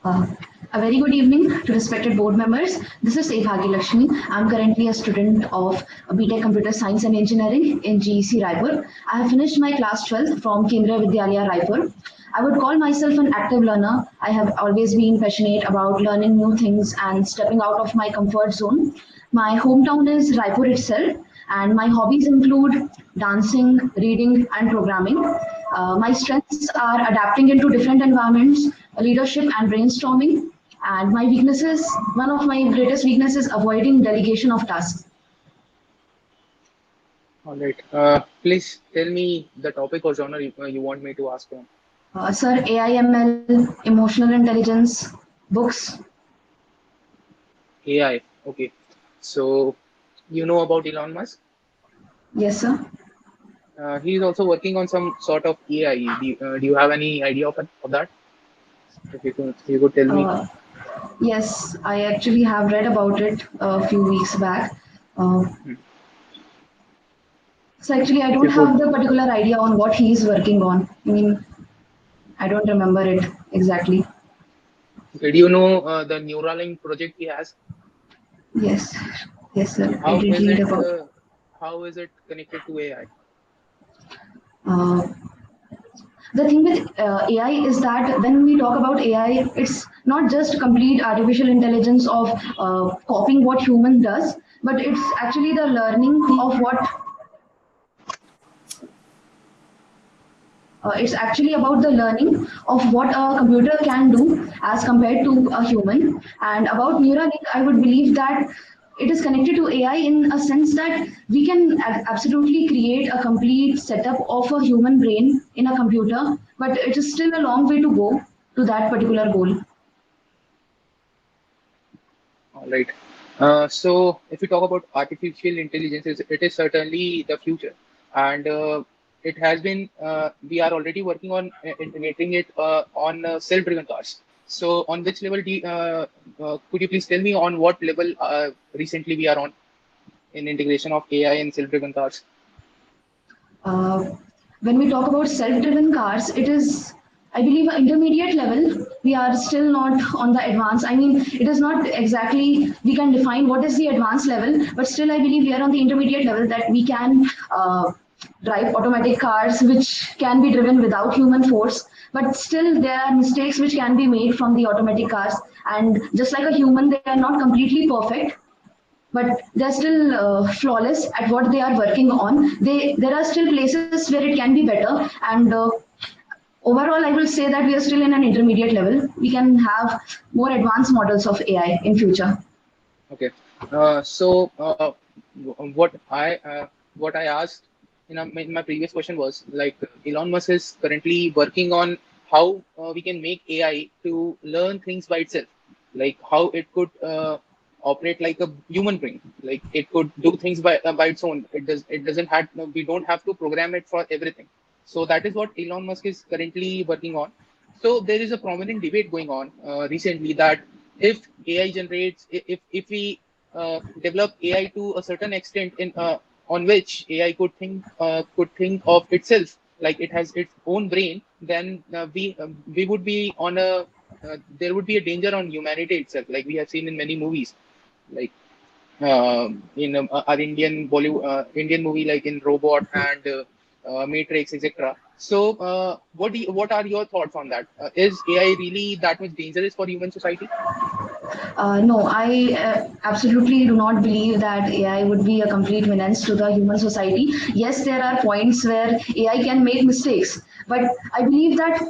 Uh, a very good evening to respected board members. This is A. Bhagya I'm currently a student of BTech Computer Science and Engineering in GEC Raipur. I have finished my class 12th from Kendriya Vidyalaya Raipur. I would call myself an active learner. I have always been passionate about learning new things and stepping out of my comfort zone. My hometown is Raipur itself, and my hobbies include dancing, reading, and programming. My strengths are adapting into different environments, leadership, and brainstorming. And my weaknesses, one of my greatest weaknesses, avoiding delegation of tasks. All right. Please tell me the topic or genre you want me to ask on. Sir, AIML, emotional intelligence, books. AI. Okay. So, you know about Elon Musk? Yes, sir. He is also working on some sort of AI. Do you have any idea of that? If you could tell me. Uh, yes, I actually have read about it a few weeks back. Uh, Hmm. so actually, I If don't you could, have the particular idea on what he is working on. I mean, I don't remember it exactly. okay, do you know the Neuralink project he has? Yes, yes, sir. I How did is read it? about. How is it connected to AI? Uh, the thing with AI is that when we talk about AI, it's not just complete artificial intelligence of copying what human does, but it's actually the learning of what it's actually about the learning of what a computer can do as compared to a human. And about Neuralink, I would believe that it is connected to AI in a sense that we can absolutely create a complete setup of a human brain in a computer, but it is still a long way to go to that particular goal. All right. So, if we talk about artificial intelligence, it is certainly the future, and it has been. We are already working on integrating it on self-driven cars. So, on which level could you please tell me on what level recently we are on in integration of AI and self-driven cars? Uh, when we talk about self-driven cars, it is, I believe, an intermediate level. We are still not on the advanced. I mean, it is not exactly we can define what is the advanced level, but still, I believe we are on the intermediate level that we can drive automatic cars which can be driven without human force. But still, there are mistakes which can be made from the automatic cars, and just like a human, they are not completely perfect, but they're still flawless at what they are working on. There are still places where it can be better, and overall, I will say that we are still in an intermediate level. We can have more advanced models of AI in future. Okay. So what I asked in my previous question was like Elon Musk is currently working on how we can make AI to learn things by itself, like how it could operate like a human brain, like it could do things by its own. It doesn't have we don't have to program it for everything. So that is what Elon Musk is currently working on. So there is a prominent debate going on recently that if AI generates, if we develop AI to a certain extent in on which AI could think of itself, like it has its own brain, then we would be on a there would be a danger on humanity itself, like we have seen in many movies, like in our Indian movie like in Robot and Matrix, etc. So, what are your thoughts on that? Is AI really that much dangerous for human society? No, I absolutely do not believe that AI would be a complete menace to the human society. Yes, there are points where AI can make mistakes, but I believe that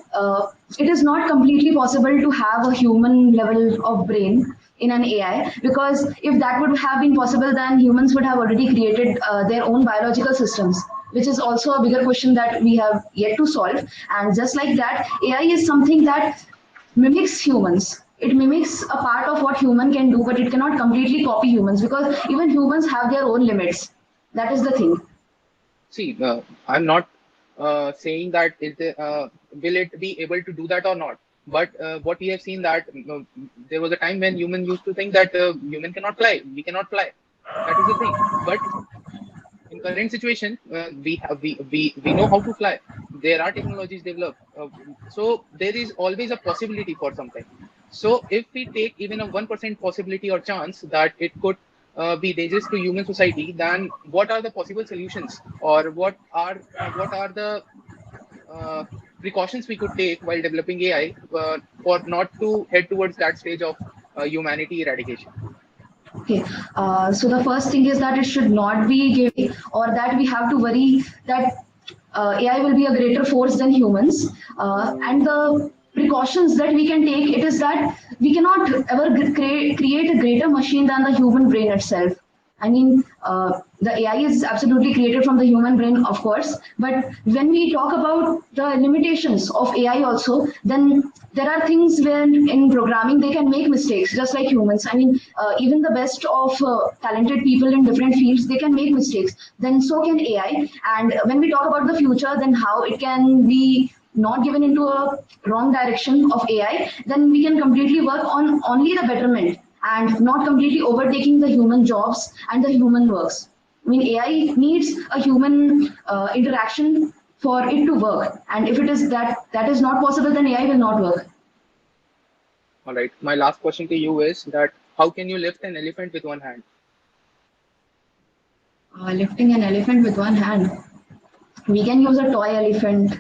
it is not completely possible to have a human level of brain in an AI, because if that would have been possible, then humans would have already created their own biological systems, which is also a bigger question that we have yet to solve. And just like that, AI is something that mimics humans. It mimics a part of what human can do, but it cannot completely copy humans because even humans have their own limits. That is the thing. See, I'm not saying that will it be able to do that or not. But what we have seen that there was a time when human used to think that human cannot fly, we cannot fly. That is the thing. But in current situation, we know how to fly. There are technologies developed, so there is always a possibility for something. So if we take even a 1% possibility or chance that it could be dangerous to human society, then what are the possible solutions, or what are the uh, precautions we could take while developing AI for not to head towards that stage of humanity eradication? Okay, so the first thing is that it should not be given, or that we have to worry that AI will be a greater force than humans. And the precautions that we can take, it is that we cannot ever create a greater machine than the human brain itself. I mean, the AI is absolutely created from the human brain, of course. But when we talk about the limitations of AI also, then there are things when in programming they can make mistakes, just like humans. I mean, even the best of talented people in different fields, they can make mistakes. Then so can AI. And when we talk about the future, then how it can be not given into a wrong direction of AI, then we can completely work on only the betterment and not completely overtaking the human jobs and the human works. I mean, AI needs a human interaction for it to work, and if it is that is not possible, then AI will not work. All right. My last question to you is that how can you lift an elephant with one hand? Lifting an elephant with one hand, we can use a toy elephant,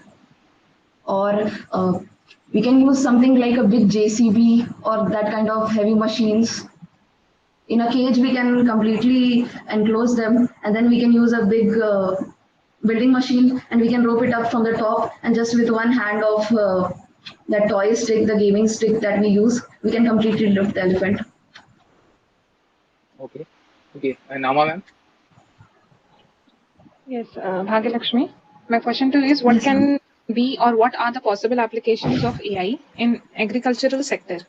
or we can use something like a big JCB or that kind of heavy machines. In a cage, we can completely enclose them, and then we can use a big building machine, and we can rope it up from the top, and just with one hand of that toy stick, the gaming stick that we use, we can completely lift the elephant. Okay. Okay. And Nama ma'am? Yes, Bhagyalakshmi. My question to you is what Yes, ma'am. can be or what are the possible applications of AI in agricultural sector?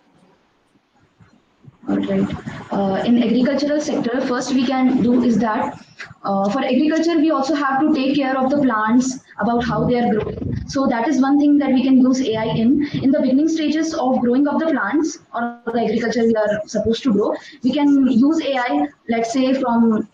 All right. In agricultural sector, first we can do is that for agriculture we also have to take care of the plants about how they are growing. So that is one thing that we can use AI in the beginning stages of growing of the plants or the agriculture we are supposed to grow. We can use AI, let's say from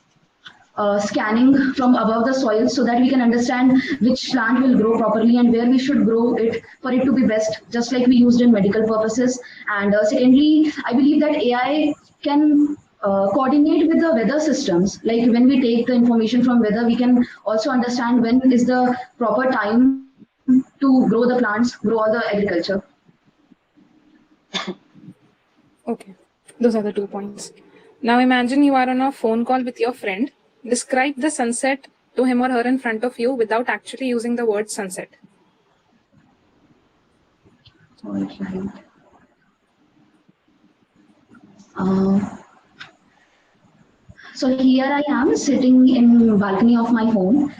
scanning from above the soil so that we can understand which plant will grow properly and where we should grow it for it to be best, just like we used in medical purposes. And secondly, I believe that AI can coordinate with the weather systems. Like when we take the information from weather, we can also understand when is the proper time to grow the plants, grow all the agriculture. Okay, those are the 2 points. Now imagine you are on a phone call with your friend. Describe the sunset to him or her in front of you without actually using the word sunset. All right. Uh, so here I am sitting in balcony of my home.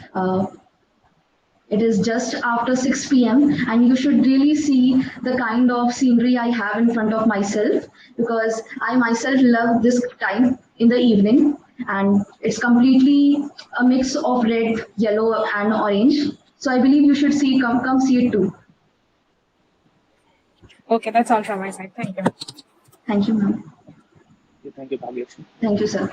It is just after 6 p.m. and you should really see the kind of scenery I have in front of myself, because I myself love this time in the evening, and it's completely a mix of red, yellow and orange. So I believe you should come see it too. Okay, that's all from my side. Thank you. Thank you, ma'am. Thank you, Bhagyakshmi. Thank you, sir.